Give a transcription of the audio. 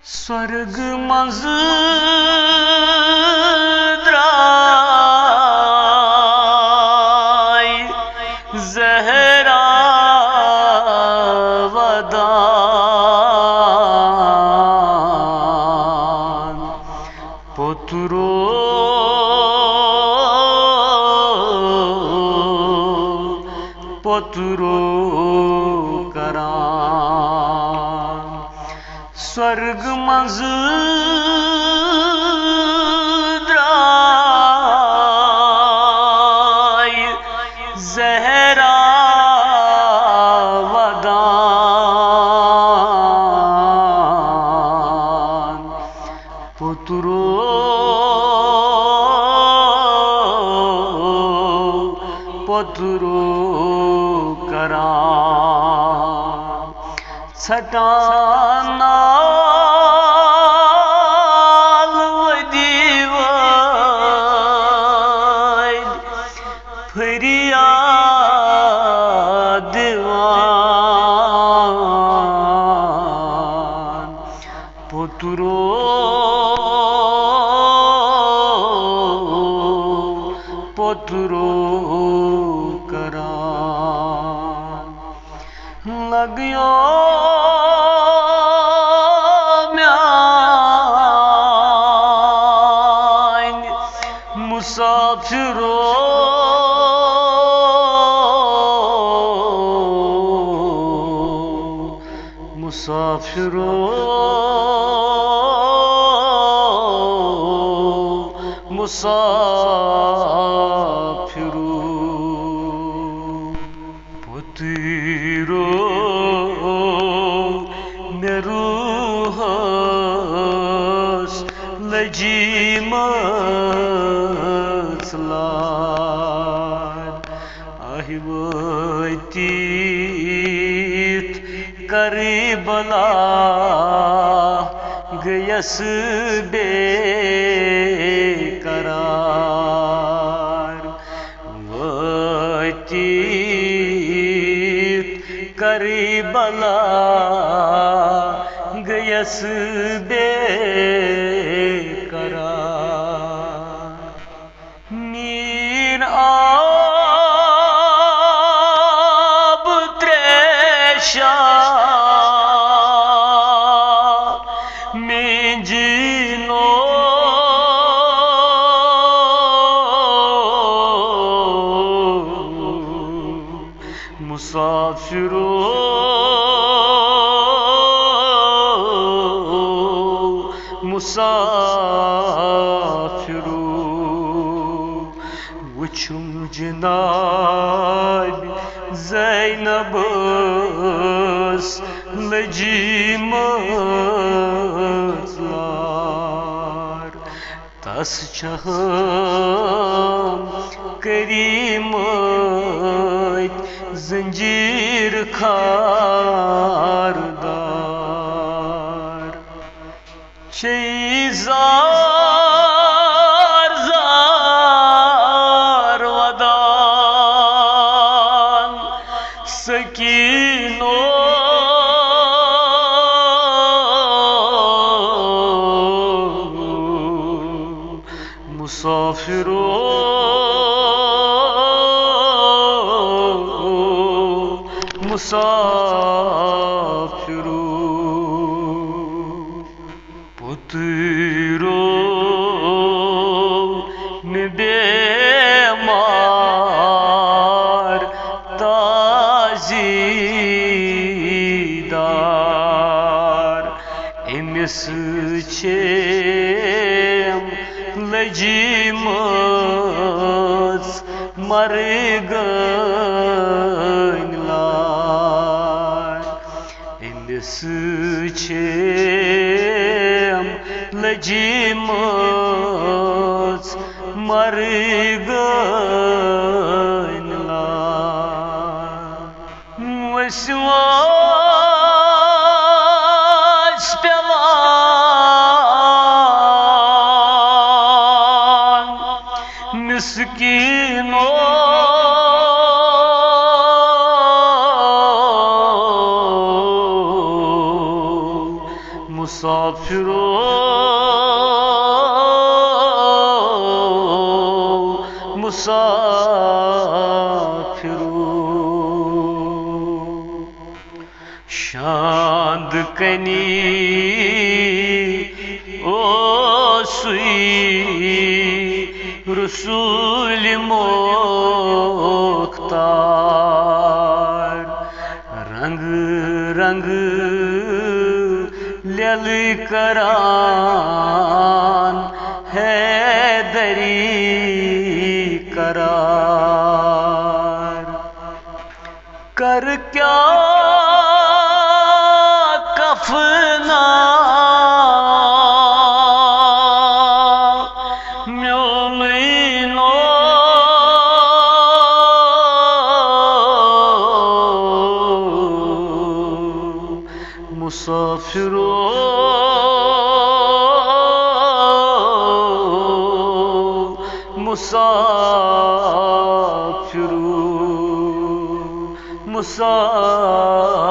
स्वर्ग मंज द्राय जहरा वदान पुत्रो पुत्रो करान स्वर्ग मंज द्राय जहरा वदान पुत्रो पुत्रो करान छटाना फरियाद दीवान पुत्रो पुत्रो करान लगियो म्यान मुसाफिरो मुसाफिरो मुसाफिरो पुत्रो मेरूहस लजीमस लान अहिवतीत करबला गयस बेकरार वतीत करबला गयस बेकरार मीर आब त्रेशा मुसाफिरो मुसाफिरो वुछुम जनाब ज़ैनबस लजीमस लार तस छहम करीमत जंजीर खारदार शेजार जार वदान सकीनो मुसाफिरो मुसाफिरो पुत्रो बेमार ताजीदार इमिस छेम लजीमस मर गन इमिस छेम लजीमस मर गन वसवास पेवान मिस्कीनो मुसाफिरो मुसाफिरो मुसाफिरो शांद कनी ओ सुई रसूल मोख्तार रंग रंग लल करान हैदरी करार कर क्या कफना म्योलिनो मुसाफिरो मुसाफिरो मुसाफिरो